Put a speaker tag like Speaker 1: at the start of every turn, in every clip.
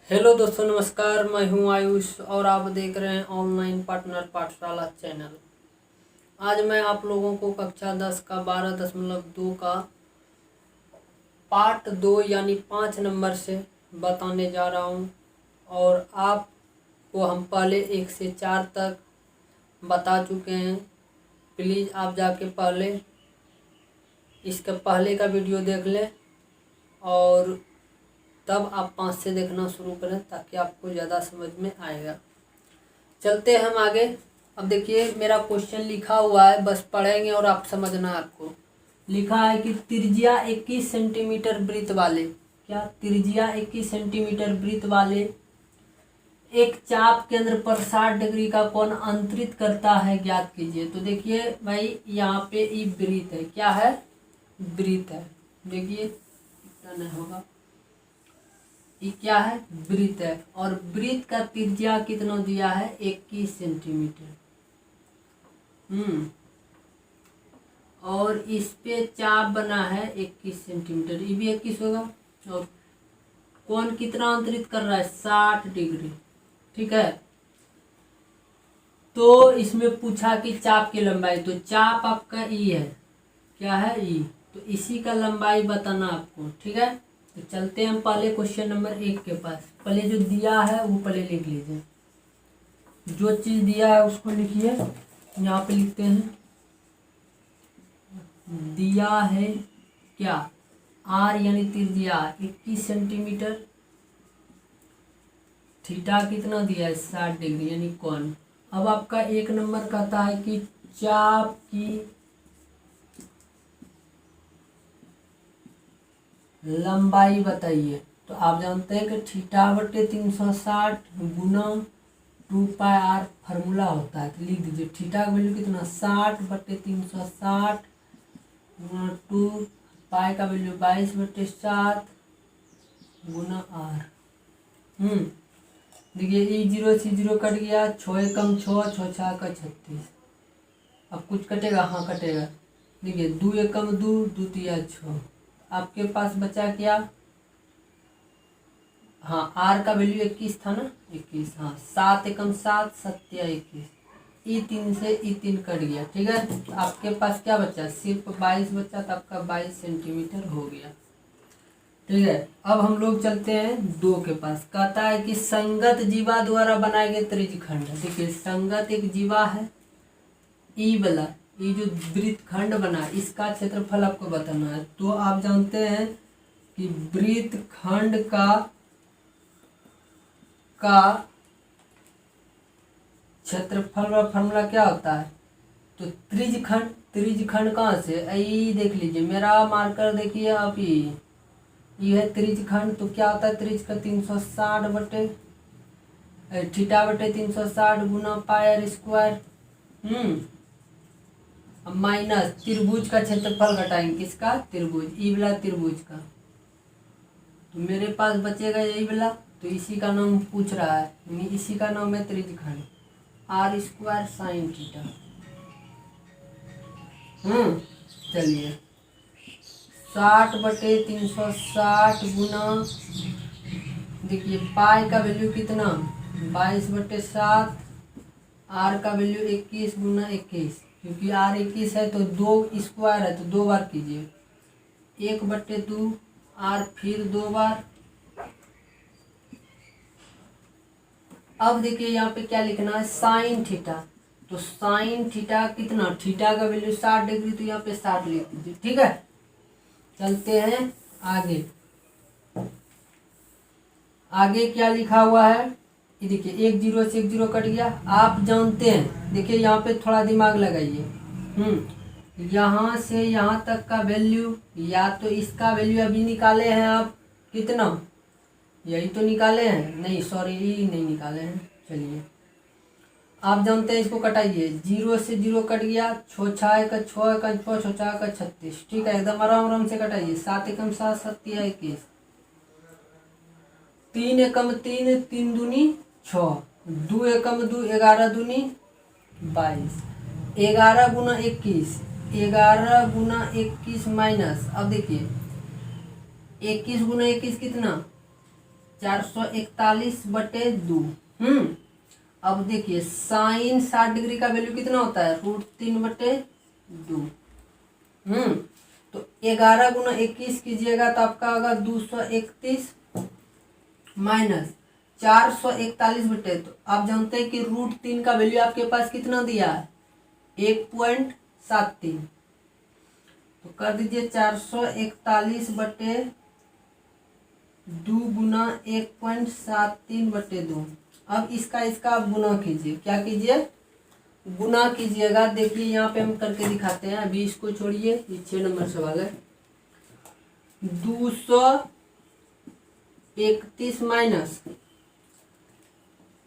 Speaker 1: Hello दोस्तों, नमस्कार। मैं हूं आयुष और आप देख रहे हैं ऑनलाइन पार्टनर पाठशाला चैनल। आज मैं आप लोगों को कक्षा 10 का 12.2 का पार्ट 2 यानी 5 नंबर से बताने जा रहा हूं। और आपको हम पहले 1 से 4 तक बता चुके हैं। प्लीज़ आप जाके पहले इसका पहले का वीडियो देख लें और तब आप 5 से देखना शुरू करें ताकि आपको ज़्यादा समझ में आएगा। चलते हैं हम आगे। अब देखिए मेरा क्वेश्चन लिखा हुआ है, बस पढ़ेंगे और आप समझना है। आपको लिखा है कि त्रिज्या 21 सेंटीमीटर वृत्त वाले, क्या त्रिज्या 21 सेंटीमीटर वृत्त वाले एक चाप केंद्र पर 60 डिग्री का कोण अंतरित करता है, ज्ञात कीजिए। तो देखिए भाई, यहाँ पे ये वृत्त है। क्या है? वृत्त है। देखिए इतना नहीं होगा, ये क्या है? वृत्त है। और वृत्त का त्रिज्या कितना दिया है? 21 सेंटीमीटर। और इस पे चाप बना है 21 सेंटीमीटर, ये भी 21 होगा। और कोण कितना अंतरित कर रहा है? 60 डिग्री। ठीक है। तो इसमें पूछा कि चाप की लंबाई, तो चाप आपका ई है। क्या है? ई। तो इसी का लंबाई बताना आपको। ठीक है। तो चलते हैं हम पहले क्वेश्चन नंबर 1 के पास। पहले जो दिया है वो पहले लिख लीजिए। जो चीज़ दिया है उसको लिखिए। यहाँ पे लिखते हैं, दिया है क्या? आर यानी त्रिज्या 21 सेंटीमीटर, थीटा कितना दिया है? 60 डिग्री यानी कोण। अब आपका 1 नंबर कहता है कि चाप की लंबाई बताइए। तो आप जानते हैं कि थीटा बटे 360 गुना 2πr फार्मूला होता है। तो लिख दीजिए थीटा का वैल्यू कितना? 60 बटे 360 गुना 2, पाई का वैल्यू 22/7 गुना r। देखिए ये 0 से 0 कट गया, 6 एकम 6, 6 छः का 36। अब कुछ कटेगा? हाँ कटेगा। देखिए 2 एकम 2, 2 तिया 6। आपके पास बचा क्या? हाँ, आर का वैल्यू 21 था ना, 21। हाँ, 7 एकम 7, 7 या 21। ई 3 से ई 3 कट गया। ठीक है। तो आपके पास क्या बचा? सिर्फ 22 बचा। तो आपका 22 सेंटीमीटर हो गया। ठीक है। अब हम लोग चलते हैं 2 के पास। कहता है कि संगत जीवा द्वारा बनाए गए त्रिज्यखंड। देखिए संगत एक जीवा है, ई वाला, ये जो वृत्तखंड बना इसका क्षेत्रफल आपको बताना है। तो आप जानते हैं कि वृत्तखंड का क्षेत्रफल का फॉर्मूला क्या होता है? तो त्रिज्यखंड कहाँ से? यही देख लीजिए, मेरा मार्कर देखिए आप, ये है त्रिज्यखंड। तो क्या होता है? त्रिज्य का 360 बटे थीटा बटे 360 गुना पाई r स्क्वायर। अब माइनस त्रिभुज का क्षेत्रफल घटाएंगे। किसका? त्रिभुज, ई वाला त्रिभुज का। तो मेरे पास बचेगा यही वाला। तो इसी का नाम पूछ रहा है, यानी इसी का नाम है त्रिज्यखंड। r square sine theta. चलिए 60 बटे 360 गुना, देखिए पाई का वैल्यू कितना? 22/7। आर का वैल्यू 21 गुना 21, क्योंकि आर 21 है तो 2 स्क्वायर है तो 2 बार कीजिए। 1/2 आर, फिर 2 बार। अब देखिए यहाँ पे क्या लिखना है? Sine theta. तो साइन थीटा कितना? थीटा का वैल्यू 60 डिग्री, तो यहाँ पे 60 लिख दीजिए। ठीक है। चलते हैं आगे। आगे क्या लिखा हुआ है? ये देखिए 1 0 से 1 0 कट गया। आप जानते हैं, देखिए यहाँ पे थोड़ा दिमाग लगाइए। यहाँ से यहाँ तक का वैल्यू, या तो इसका वैल्यू अभी निकाले हैं आप, कितना? यही तो निकाले हैं। नहीं सॉरी, ये नहीं निकाले हैं। चलिए आप जानते हैं, इसको कटाइए। 0 से 0 कट गया, 6 6 का 6 का 6, 6 6 का 36। ठीक है, एकदम आराम आराम से कटाइए। 7 एकम 7, 7 या 21। 3 एकम 3, 3 दूनी 6, 2 एकम 2, 11 दूनी 22। 11 गुना 21, 11 गुना 21 माइनस, अब देखिए 21 गुना 21 कितना? 441/2। अब देखिए साइन 60 डिग्री का वैल्यू कितना होता है, √3/2। तो 11 गुना 21 कीजिएगा तो आपका होगा 231 माइनस 441/2। तो आप जानते हैं कि √3 का वैल्यू आपके पास कितना दिया है, 1.73। तो कर दीजिए 441/2 गुना 1.73/2। अब इसका आप गुना कीजिए, क्या कीजिए, गुना कीजिएगा। देखिए यहाँ पे हम करके दिखाते हैं, अभी इसको छोड़िए, ये 6 नंबर सवाल है। 231 माइनस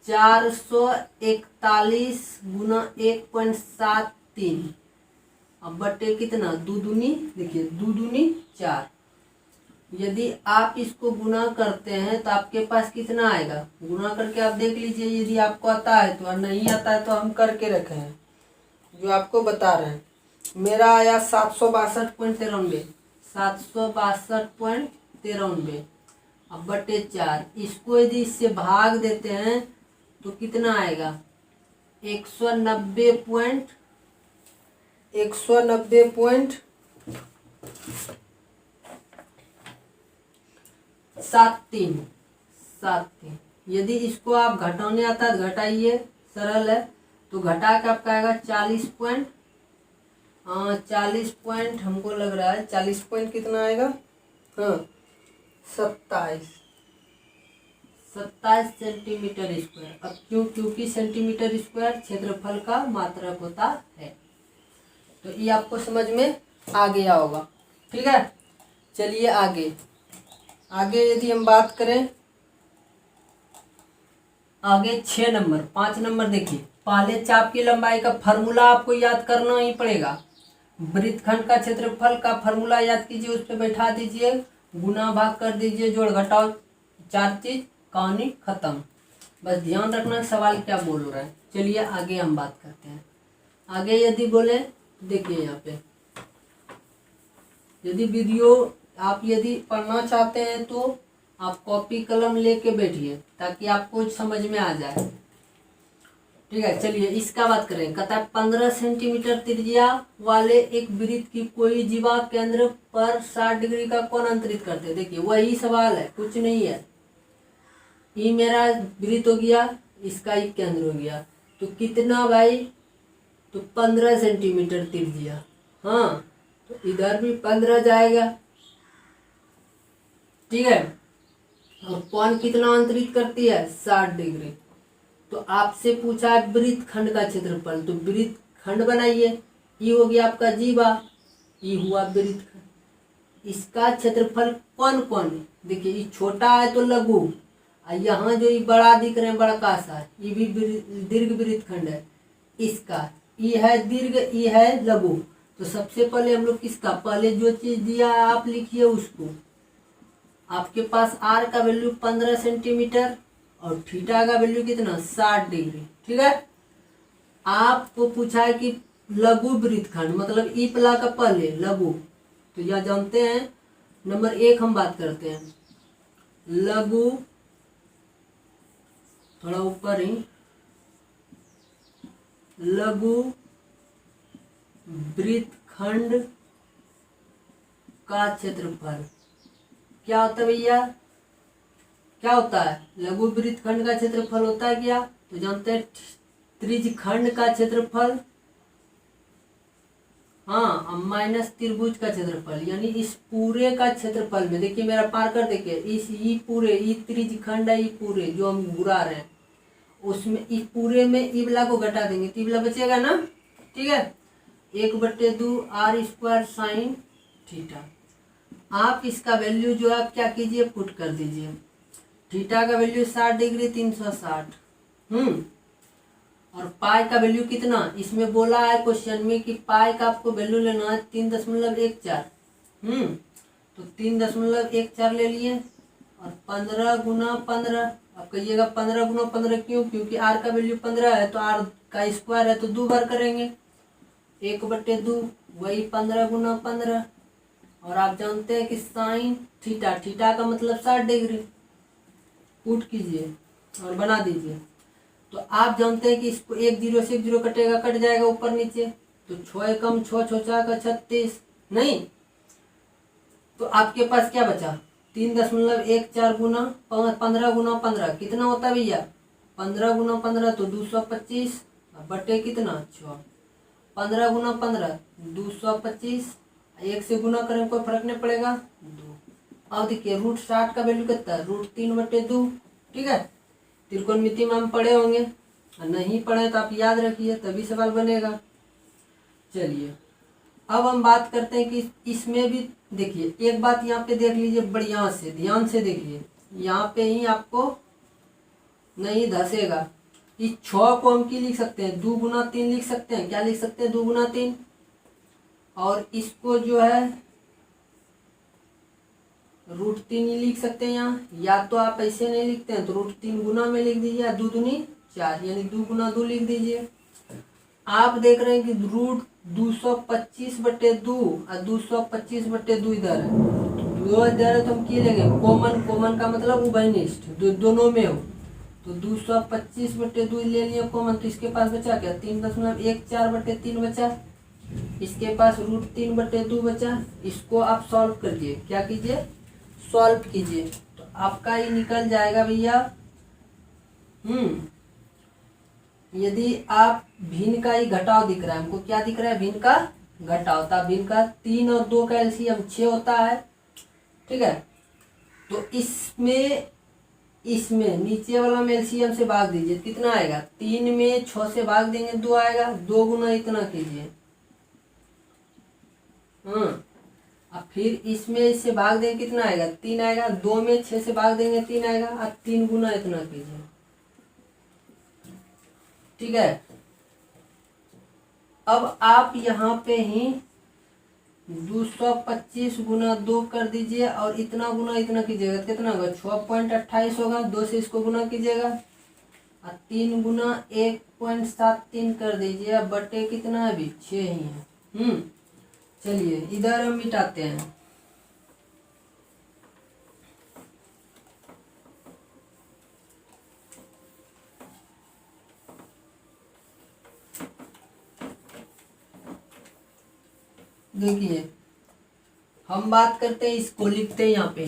Speaker 1: 441 गुना 1.73, अब बटे कितना, 2 दूनी, देखिए 2 दूनी 4। यदि आप इसको गुना करते हैं तो आपके पास कितना आएगा, गुना करके आप देख लीजिए, यदि आपको आता है तो, नहीं आता है तो हम करके रखे हैं जो आपको बता रहे हैं। मेरा आया 762.93, 762.93। अब बटे 4, इसको यदि इससे भाग देते हैं तो कितना आएगा, 190.73। यदि इसको आप घटाने आता है घटाइए, सरल है। तो घटा के आपका आएगा 40 पॉइंट, हमको लग रहा है 40 पॉइंट कितना आएगा, 27 सेंटीमीटर स्क्वायर। अब क्योंकि सेंटीमीटर स्क्वायर क्षेत्रफल का मात्रक होता है। तो ये आपको समझ में आ गया होगा, ठीक है। चलिए आगे यदि हम बात करें, आगे 6 नंबर 5 नंबर देखिए, पहले चाप की लंबाई का फॉर्मूला आपको याद करना ही पड़ेगा। वृत्तखंड का क्षेत्रफल का फॉर्मूला याद कीजिए, उस पर बैठा दीजिए, गुना भाग कर दीजिए, जोड़ घटाओ, 4 चीज, कहानी खत्म। बस ध्यान रखना सवाल क्या बोल रहा है। चलिए आगे हम बात करते हैं। आगे यदि बोले, देखिए यहाँ पे, यदि वीडियो आप यदि पढ़ना चाहते हैं तो आप कॉपी कलम लेके बैठिए ताकि आपको समझ में आ जाए, ठीक है। चलिए इसका बात करें, कहता है 15 सेंटीमीटर त्रिज्या वाले एक वृत्त की कोई जीवा केंद्र पर 60 डिग्री का कोण अंतरित करते हैं। देखिए वही सवाल है, कुछ नहीं है। ये मेरा वृत्त हो गया, इसका एक केंद्र हो गया, तो कितना भाई, तो 15 सेंटीमीटर त्रिज्या। तो इधर भी 15 जाएगा, ठीक है। और कोण कितना अंतरित करती है, 60 डिग्री। तो आपसे पूछा है वृत्तखंड का क्षेत्रफल, तो वृत्तखंड बनाइए। ये हो गया आपका जीवा, ये हुआ वृत्तखंड। इसका क्षेत्रफल कौन कौन है, देखिए ये छोटा है तो लघु, और यहाँ जो ये बड़ा दिख रहे हैं, बड़ा कासा है, ये भी दीर्घ वृत्तखंड है। इसका ये है दीर्घ, ये है लघु। तो सबसे पहले हम लोग किसका, पहले जो चीज दिया है आप लिखिए उसको। आपके पास आर का वैल्यू 15 सेंटीमीटर और थीटा का वैल्यू कितना, 60 डिग्री, ठीक है। आपको पूछा है कि लघु वृत्तखंड, मतलब ई प्ला का पहले लघु, तो यह जानते हैं। नंबर 1 हम बात करते हैं, लघु, थोड़ा ऊपर ही, लघु वृत्तखंड का क्षेत्रफल क्या होता है भैया, क्या होता है, लघु वृत्तखंड का क्षेत्रफल होता है क्या, तो जानते हैं त्रिज्यखंड का क्षेत्रफल, माइनस त्रिभुज का क्षेत्रफल, यानी इस पूरे का क्षेत्रफल में। देखिए मेरा मार्कर देखिए, इस ये पूरे, ये त्रिज्यखंड है, ये पूरे जो हम घुरा रहे हैं, उसमें इस पूरे में ई वाला को घटा देंगे तो ई वाला बचेगा ना, ठीक है। 1/2 आर स्क्वायर साइन थीटा। आप इसका वैल्यू जो है आप क्या कीजिए, पुट कर दीजिए। थीटा का वैल्यू 60 डिग्री 360, और पाई का वैल्यू कितना, इसमें बोला है क्वेश्चन में कि पाई का आपको वैल्यू लेना है 3.14। तो 3.14 ले लिए, और 15 गुना 15। आप कहिएगा 15 गुना 15 क्यों, क्योंकि आर का वैल्यू 15 है, तो आर का स्क्वायर है तो 2 बार करेंगे, 1/2 वही 15 गुना 15। और आप जानते हैं कि साइन थीटा, थीटा का मतलब 60 डिग्री, पुट कीजिए और बना दीजिए। तो आप जानते हैं कि इसको 1 0 से 1 0 कटेगा, कट जाएगा ऊपर नीचे, तो 6 कम 6 6 4 का 36 नहीं, तो आपके पास क्या बचा 3.14 गुना 15 गुना 15 कितना होता है भैया 15 गुना 15 तो 225 बटे कितना 6, 15 गुना 15 225, 1 से गुना करें कोई फर्क नहीं पड़ेगा 2। अब देखिए √60 का वैल्यू कितना है √3/2। ठीक है, त्रिकोणमिति में हम पढ़े होंगे, नहीं पढ़े तो आप याद रखिए तभी सवाल बनेगा। चलिए अब हम बात करते हैं कि इसमें भी देखिए एक बात यहाँ पे देख लीजिए बढ़िया से ध्यान से देखिए, यहाँ पे ही आपको नहीं धसेगा। इस 6 को हम की लिख सकते हैं 2 गुना 3 लिख सकते हैं, क्या लिख सकते हैं 2 गुना 3, और इसको जो है √3 ही लिख सकते हैं यहाँ, या तो आप ऐसे नहीं लिखते हैं तो √3 गुना में लिख दीजिए, 2 दूनी 4 यानी 2 गुना 2 लिख दीजिए। आप देख रहे हैं कि √225/2 और 225/2 इधर है, दो इधर है तो हम की लेंगे कॉमन, कॉमन का मतलब उभयनिष्ठ दोनों में हो, तो 225/2 ले लिया कॉमन, तो इसके पास बचा क्या 3.14/3 बचा, इसके पास √3/2 बचा। इसको आप सॉल्व करिए, क्या कीजिए सॉल्व कीजिए, तो आपका ये निकल जाएगा भैया। यदि आप भिन्न का ही घटाव दिख रहा है हमको, क्या दिख रहा है भिन्न का घटाव, था भिन्न का 3 और 2 का एलसीएम 6 होता है। ठीक है, तो इसमें नीचे वाला में एलसीएम से भाग दीजिए, कितना आएगा 3 में 6 से भाग देंगे 2 आएगा, 2 गुना इतना कीजिए। अब फिर इसमें इससे भाग देंगे कितना आएगा 3 आएगा, 2 में 6 से भाग देंगे 3 आएगा, अब 3 गुना इतना कीजिए। ठीक है, अब आप यहाँ पे ही 225 गुना 2 कर दीजिए और इतना गुना इतना कीजिएगा, कितना होगा 6.28 होगा, 2 से इसको गुना कीजिएगा और 3 गुना 1.73 कर दीजिए, अब बटे कितना है अभी 6 ही है। चलिए इधर हम मिटाते हैं। देखिए हम बात करते हैं, इसको लिखते हैं यहाँ पे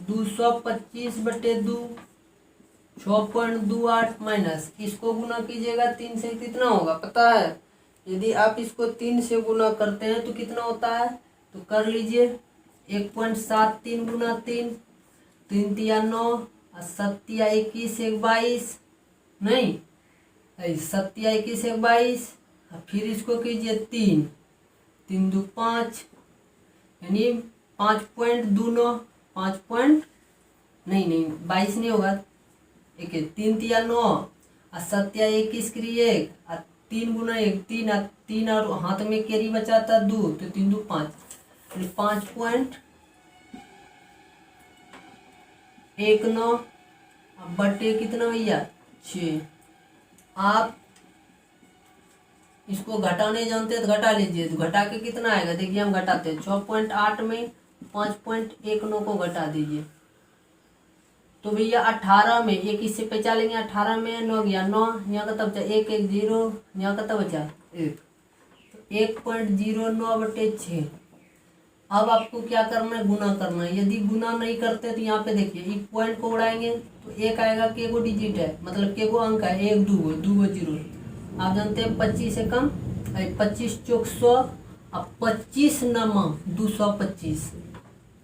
Speaker 1: 225/2 6.28 माइनस इसको गुना कीजिएगा 3 से, कितना होगा पता है, यदि आप इसको 3 से गुना करते हैं तो कितना होता है, तो कर लीजिए 1.73 गुना 3, 3 तिया 9 और 7 तिया 21 1 22 नहीं 7 तिया 21 1 22, फिर इसको कीजिए 3 3 2 5 यानी 5.29 5 नहीं 22 नहीं होगा, एक 3 तिया 9 और 7 तिया 21 करिए 1 और 3 गुना 1 3 और 3 और हाथ में कैरी बचा था 2 तो 3 2 5 5.19 बटे कितना भैया 6। आप इसको घटाने जानते हैं तो घटा लीजिए, तो घटा के कितना आएगा देखिए हम घटाते हैं 6.8 में 5.19 को घटा दीजिए, तो भैया 18 में एक इससे पचा लेंगे, 18 में 9 गया 9, यहाँ का तब बचा 1 1 0, यहाँ का तब बचा 1, 1.09/6। अब आपको क्या करना है गुना करना है, यदि गुना नहीं करते तो यहाँ पे देखिए एक पॉइंट को उड़ाएंगे तो एक आएगा, के गो डिजिट है मतलब के गो अंक है, 1 2 गो 0। आप जानते हैं 25 से कम 25 चौक 100 अब 25 नमा 225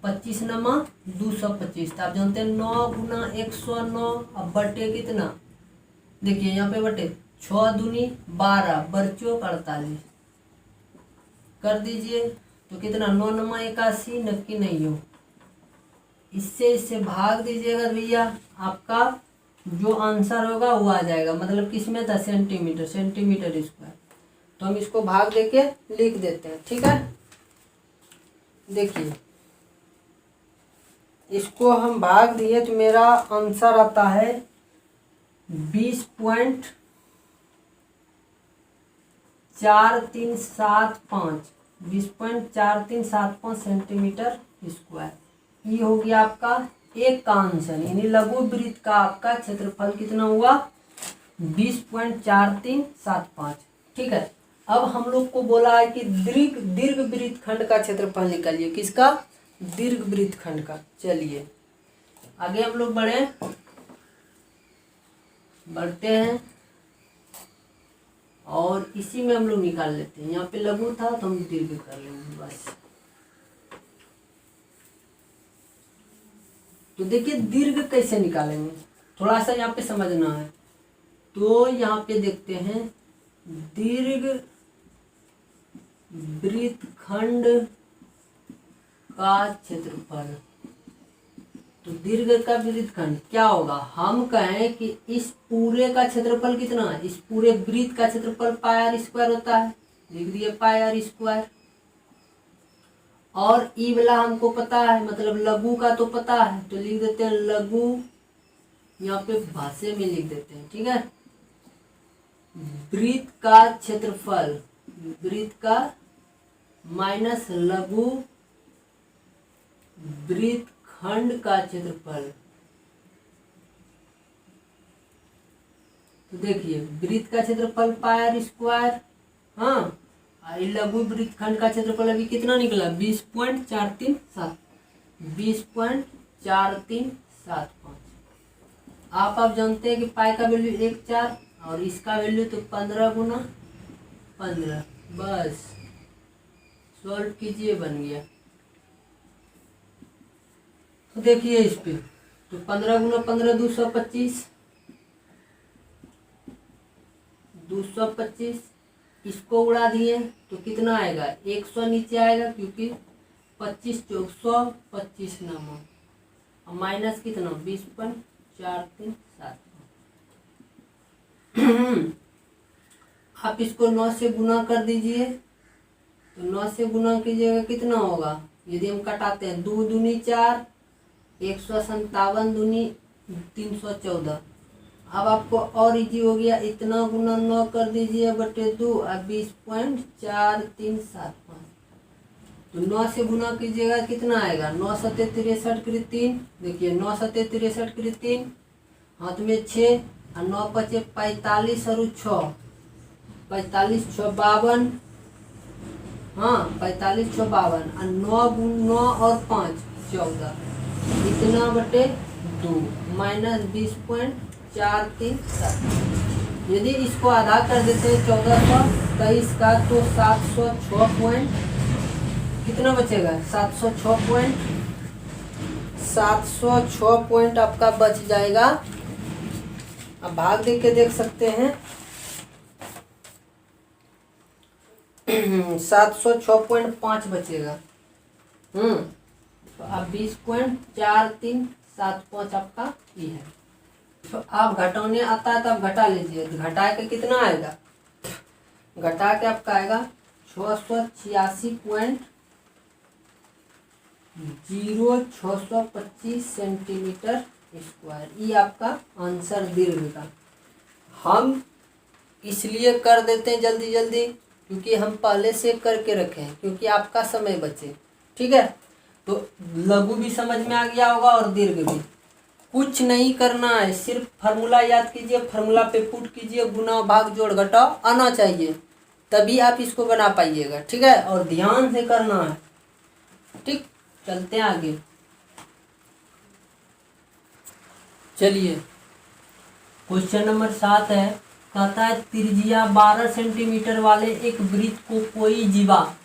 Speaker 1: 25 नमा 225, तो आप जानते हैं 9 गुना 109 अब बटे कितना देखिए यहाँ पे बटे 6 दूनी 12 बरचोक 48 कर दीजिए, तो कितना 9 नमा 81 नक्की नहीं हो, इससे भाग दीजिएगा भैया आपका जो आंसर होगा वो आ जाएगा, मतलब किसमें था सेंटीमीटर स्क्वायर, तो हम इसको भाग देके लिख देते हैं। ठीक है, देखिए इसको हम भाग दिए तो मेरा आंसर आता है 20.4375 20.4375 सेंटीमीटर स्क्वायर। ये हो गया आपका एक का आंसर, यानी लघु वृत्त का आपका क्षेत्रफल कितना हुआ 20.4375। ठीक है, अब हम लोग को बोला है कि दीर्घ वृत्त खंड का क्षेत्रफल निकालिए। किसका? दीर्घ वृत्त खंड का। चलिए आगे हम लोग बढ़ते हैं और इसी में हम लोग निकाल लेते हैं। यहाँ पे लघु था तो हम दीर्घ कर लेंगे बस। तो देखिए दीर्घ कैसे निकालेंगे, थोड़ा सा यहाँ पे समझना है। तो यहाँ पे देखते हैं दीर्घ वृत्तखंड का क्षेत्रफल। तो दीर्घ का वृत्तखंड क्या होगा, हम कहें कि इस पूरे का क्षेत्रफल कितना है, इस पूरे वृत्त का क्षेत्रफल पाई आर स्क्वायर होता है, लिख दिए पाई आर स्क्वायर। और ई वाला हमको पता है, मतलब लघु का तो पता है, तो लिख देते हैं लघु, यहाँ पे भाषा में लिख देते हैं। ठीक है, वृत्त का क्षेत्रफल, वृत्त का माइनस लघु वृत्तखंड का क्षेत्रफल। तो देखिए वृत्त का क्षेत्रफल पाई आर स्क्वायर, हाँ, लघु वृत्तखंड का क्षेत्रफल अभी कितना निकला 20.437, 20.4375। आप जानते हैं कि पाई का वैल्यू 1/4 और इसका वैल्यू तो 15 गुना 15, बस सॉल्व कीजिए बन गया। तो देखिए इस पे तो 15 गुना 15 225, 225 इसको उड़ा दिए तो कितना आएगा 100 नीचे आएगा, क्योंकि 25 चौक 100, 25 नमो और माइनस कितना 20.437। आप इसको 9 से गुना कर दीजिए, तो 9 से गुना कीजिएगा कितना होगा, यदि हम कटाते हैं 2 दूनी 4, 157 दूनी 314। अब आपको और इजी हो गया, इतना गुना 9 कर दीजिए बटे 2 और 20.4375। तो 9 से गुना कीजिएगा कितना आएगा 9 सत्ते 63 के 3, देखिए 9 सत्ते 63 के 3, हाथ में 6 और 9 पचे 45 और 6, 45 6 52, हाँ 45 6 52 और 9 और 5 14, इतना बटे 2 माइनस 20.437। यदि इसको आधा कर देते हैं 1423 का तो 706 पॉइंट कितना बचेगा 706 पॉइंट आपका बच जाएगा। अब भाग देख के देख सकते हैं 706.5 बचेगा। तो अब 20.4375 आपका ये है। तो आप घटाने आता है तो आप घटा लीजिए, घटा के कितना आएगा, घटा के आपका आएगा 686.0625 सेंटीमीटर स्क्वायर। ये आपका आंसर दीर्घ का। हम इसलिए कर देते हैं जल्दी जल्दी क्योंकि हम पहले से करके रखे हैं, क्योंकि आपका समय बचे। ठीक है, तो लघु भी समझ में आ गया होगा और दीर्घ भी। कुछ नहीं करना है, सिर्फ फार्मूला याद कीजिए, फार्मूला पे पुट कीजिए, गुना भाग जोड़ घटाओ आना चाहिए, तभी आप इसको बना पाइएगा। ठीक है, और ध्यान से करना है। ठीक, चलते हैं आगे। चलिए क्वेश्चन नंबर 7 है, कहता है त्रिज्या 12 सेंटीमीटर वाले एक वृत्त को कोई जीवा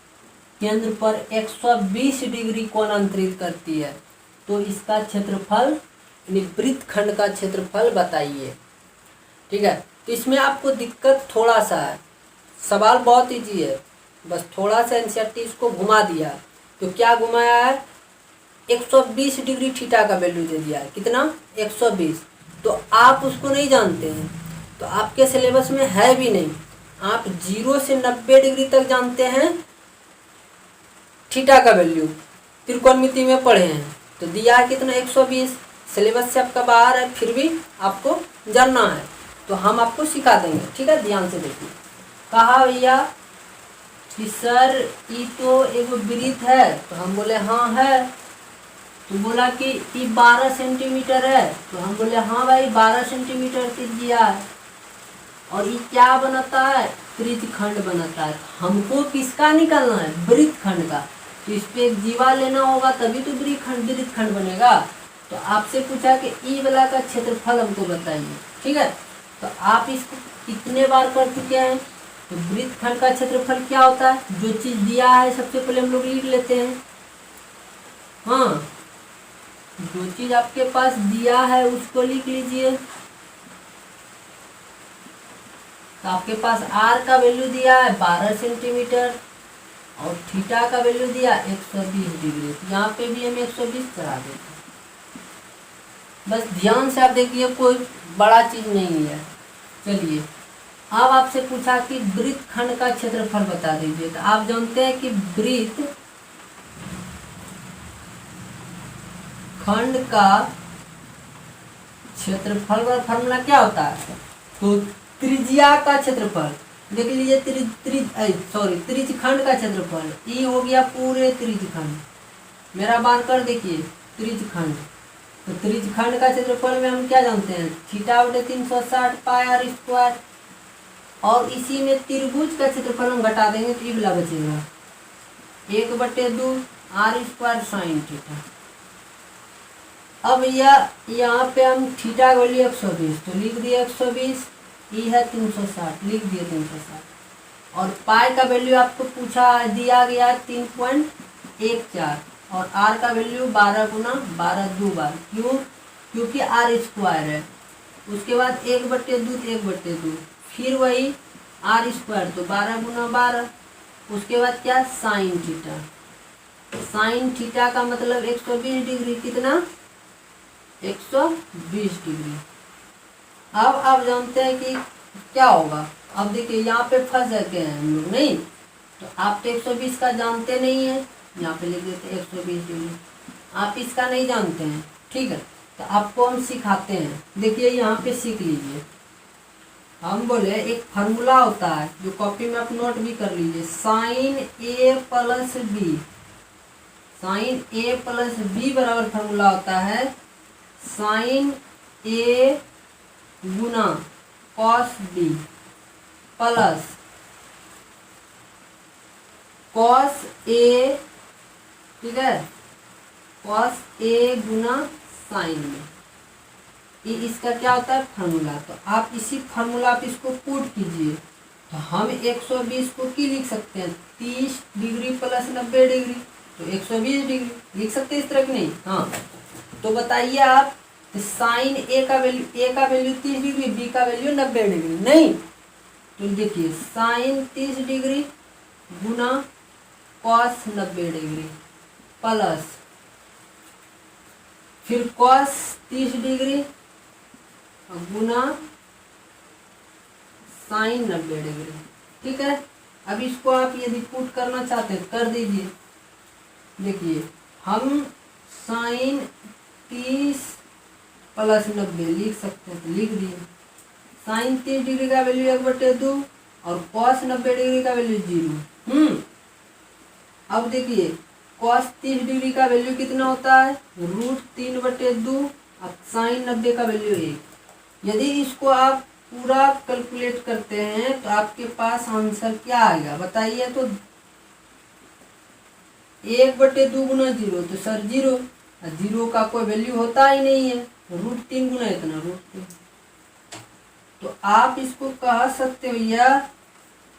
Speaker 1: केंद्र पर 120 डिग्री कोणांतरित करती है, तो इसका क्षेत्रफल वृत्तखंड का क्षेत्रफल बताइए। ठीक है, तो इसमें आपको दिक्कत थोड़ा सा है, सवाल बहुत इजी है, बस थोड़ा सा एनसीईआरटी इसको घुमा दिया। तो क्या घुमाया है 120 डिग्री थीटा का वैल्यू दे दिया है, कितना 120। तो आप उसको नहीं जानते हैं, तो आपके सिलेबस में है भी नहीं। आप 0 से 90 डिग्री तक जानते हैं थीटा का वैल्यू, त्रिकोणमिति में पढ़े हैं, तो दिया है कितना 120। सिलेबस से आपका बाहर है, फिर भी आपको जानना है, तो हम आपको सिखा देंगे। ठीक है, ध्यान से देखिए। कहा भैया कि सर ये तो एक वृत्त है, तो हम बोले हाँ है। तो बोला कि ये 12 सेंटीमीटर है, तो हम बोले हाँ भाई 12 सेंटीमीटर त्रिज्या है। और ये क्या बनाता है, त्रिज्यखंड बनाता है। हमको किसका निकालना है, वृत्तखंड का। तो इस पे एक जीवा लेना होगा तभी तो वृत्तखंड बनेगा। तो आपसे पूछा कि ई वाला का क्षेत्रफल हमको बताइए, ठीक है। तो आप इसको कितने बार कर चुके हैं। तो वृत्तखंड का क्षेत्रफल क्या होता है, जो चीज दिया है सबसे पहले हम लोग लिख लेते हैं। हाँ, जो चीज आपके पास दिया है उसको लिख लीजिए। तो आपके पास आर का वैल्यू दिया है 12 सेंटीमीटर और थीटा का वैल्यू दिया 120 डिग्री। यहाँ पे भी हम 120 चढ़ा देते हैं। बस ध्यान से आप देखिए, कोई बड़ा चीज नहीं है। चलिए, अब आपसे पूछा कि वृत्तखंड का क्षेत्रफल बता दीजिए। तो आप जानते हैं कि वृत्तखंड का क्षेत्रफल का फॉर्मूला क्या होता है। तो त्रिज्या का क्षेत्रफल देख लीजिए, त्रिज्यखंड का क्षेत्रफल ई हो गया पूरे त्रिज्यखंड। मेरा बार कर देखिए, त्रिज्यखंड। तो त्रिज्यखंड का क्षेत्रफल में हम क्या जानते हैं, थीटा बटे 360 पाई आर स्क्वायर। और इसी में त्रिभुज का क्षेत्रफल हम घटा देंगे तो ये वाला बचेगा 1/2 आर स्क्वायर साइन थीटा। अब यहाँ पे हम थीटा का वैल्यू 120, तो लिख दिए 120। ई है 360, लिख दिए 360। और पाई का वैल्यू आपको पूछा दिया गया 3.14 और आर का वैल्यू 12 गुना 12 2 बार। क्यों, क्योंकि आर स्क्वायर है। उसके बाद 1/2 1/2, फिर वही आर स्क्वायर, तो 12 गुना 12। उसके बाद क्या, साइन थीटा। साइन थीटा का मतलब 120 डिग्री, कितना 120 डिग्री। अब आप जानते हैं कि क्या होगा। अब देखिए यहाँ पे फंस जाते हैं हम लोग, नहीं तो आप तो 120 का जानते नहीं है, यहाँ पे लिख देते 120 डिग्री। आप इसका नहीं जानते हैं, ठीक है। तो आपको हम सिखाते हैं, देखिए यहाँ पे सीख लीजिए। हम बोले एक फार्मूला होता है जो कॉपी में आप नोट भी कर लीजिए, साइन ए प्लस बी। साइन ए प्लस बी बराबर फार्मूला होता है sign A Guna cos B plus cos A, ठीक है, कॉस ए गुना साइन में। ये इसका क्या होता है फार्मूला। तो आप इसी फार्मूला आप इसको पुट कीजिए। तो हम 120 को की लिख सकते हैं 30 डिग्री प्लस 90 डिग्री, तो 120 डिग्री लिख सकते हैं, इस तरह की नहीं। हाँ, तो बताइए आप, साइन ए का वैल्यू 30 डिग्री, बी का वैल्यू 90 डिग्री, नहीं तो देखिए साइन 30 डिग्री गुना कॉस 90 डिग्री प्लस फिर कॉस 30 डिग्री गुना साइन 90 डिग्री, ठीक है। अब इसको आप यदि पुट करना चाहते हैं कर दीजिए। देखिए हम साइन 30 प्लस 90 लिख सकते हैं, तो लिख दिए। साइन 30 डिग्री का वैल्यू 1/2 और कॉस 90 डिग्री का वैल्यू 0। अब देखिए कॉस 30 डिग्री का वैल्यू कितना होता है, √3/2 और साइन 90 का वैल्यू 1। यदि इसको आप पूरा कैलकुलेट करते हैं तो आपके पास आंसर क्या आएगा बताइए। तो 1/2 गुना 0, तो सर 0, 0 का कोई वैल्यू होता ही नहीं है। √3 गुना इतना √3। तो आप इसको कह सकते हो भैया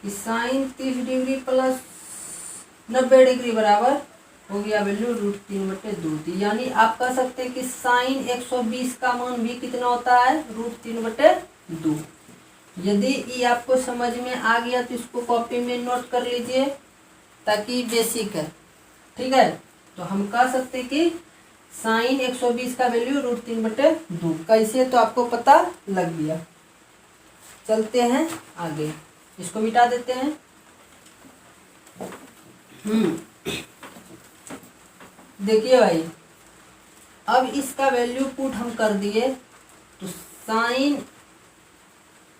Speaker 1: कि साइन 30 डिग्री प्लस 90 डिग्री बराबर हो गया वैल्यू √3/2। यानी आप कह सकते हैं कि साइन 120 का मान भी कितना होता है, √3/2। यदि ये आपको समझ में आ गया तो इसको कॉपी में नोट कर लीजिए ताकि बेसिक है, ठीक है। तो हम कह सकते हैं कि साइन 120 का वैल्यू √3/2 कैसे, तो आपको पता लग गया। चलते हैं आगे, इसको मिटा देते हैं। देखिए भाई, अब इसका वैल्यू पुट हम कर दिए तो साइन,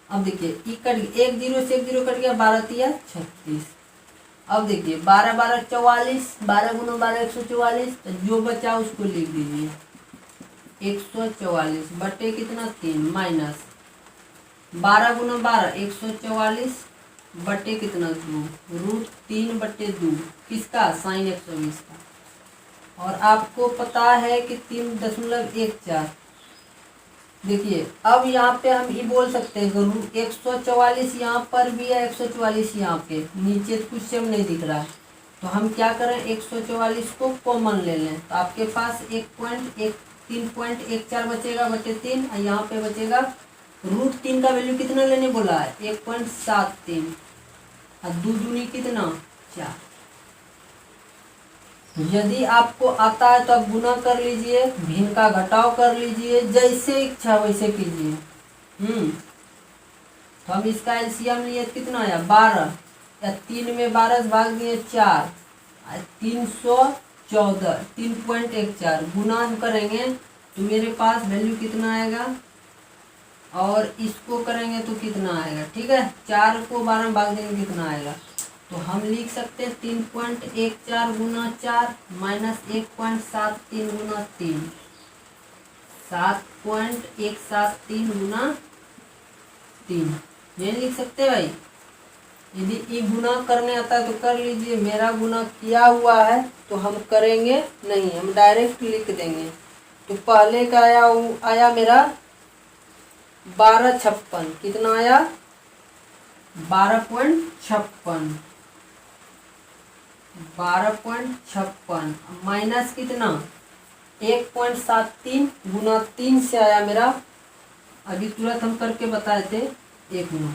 Speaker 1: अब देखिए एक 0 से 1 0 कट गया, 12 × 36। अब देखिए 12 12 44, 12 गुना 12 144, तो जो बचा उसको लिख दीजिए 144 बटे कितना 3 माइनस 12 गुना 12 144 बटे कितना 2 √3 बटे 2 किसका sin 120 का। और आपको पता है कि 3.14। देखिए अब यहाँ पे हम ये बोल सकते हैं कि 144 यहाँ पर भी है, 144 यहाँ पे नीचे कुछ सेम नहीं दिख रहा है, तो हम क्या करें 144 को कॉमन ले लें, तो आपके पास 3.14 बचेगा बटे 3, और यहाँ पे बचेगा √3 का वैल्यू कितना लेने बोला है 1.73, और 2 दूनी कितना 4। यदि आपको आता है तो आप गुना कर लीजिए, भिन्न का घटाव कर लीजिए, जैसे इच्छा वैसे कीजिए। तो हम इसका एलसीएम लिए कितना आया 12, या 3 में 12 भाग दिए 4, 314 3.14 गुना हम करेंगे तो मेरे पास वैल्यू कितना आएगा, और इसको करेंगे तो कितना आएगा। ठीक है, 4 को 12 में भाग देंगे कितना आएगा, तो हम लिख सकते हैं 3.14 गुना 4 माइनस 1.73 गुना 3, 7.173 गुना 3, ये लिख सकते हैं भाई। यदि ये गुना करने आता है तो कर लीजिए, मेरा गुना किया हुआ है तो हम करेंगे नहीं, हम डायरेक्ट लिख देंगे। तो पहले का आया मेरा 1256, कितना आया 12.56 माइनस कितना 1.73 गुना 3 से आया मेरा, अभी तुरंत हम करके बताए थे 1 गुना,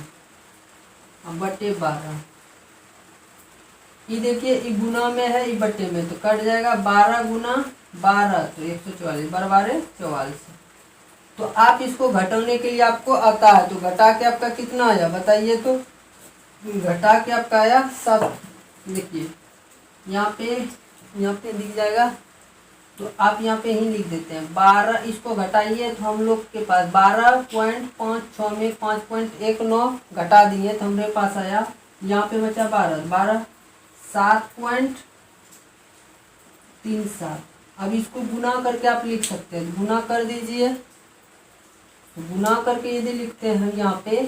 Speaker 1: अब बटे 12। ये देखिए ये गुना में है, ये बटे में, तो कट जाएगा 12 गुना 12 तो 144, 12 12 44। तो आप इसको घटाने के लिए आपको आता है, तो घटा के आपका कितना आया बताइए, तो घटा के आपका आया 7। देखिए यहाँ पे दिख जाएगा, तो आप यहाँ पे ही लिख देते हैं 12, इसको घटाइए तो हम लोग के पास 12.56 में 5.19 घटा दिए तो हमारे पास आया, यहाँ पे बचा 12 7.37। अब इसको गुना करके आप लिख सकते हैं, गुना कर दीजिए। गुना करके यदि लिखते हैं यहाँ पे,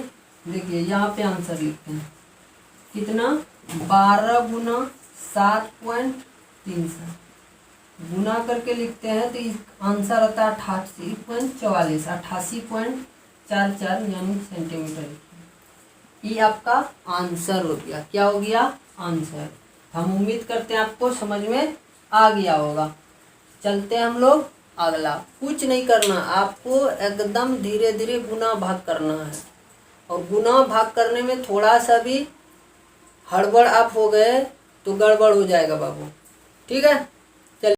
Speaker 1: देखिए यहाँ पे आंसर लिखते हैं कितना 12 गुना 7.37 गुना करके लिखते हैं तो आंसर आता है 88.44, 88.44 यानी सेंटीमीटर। ये आपका आंसर हो गया। क्या हो गया आंसर। हम उम्मीद करते हैं आपको समझ में आ गया होगा। चलते हैं हम लोग अगला। कुछ नहीं करना, आपको एकदम धीरे धीरे गुना भाग करना है, और गुना भाग करने में थोड़ा सा भी हड़बड़ आप हो गए तो गड़बड़ हो जाएगा बाबू। ठीक है।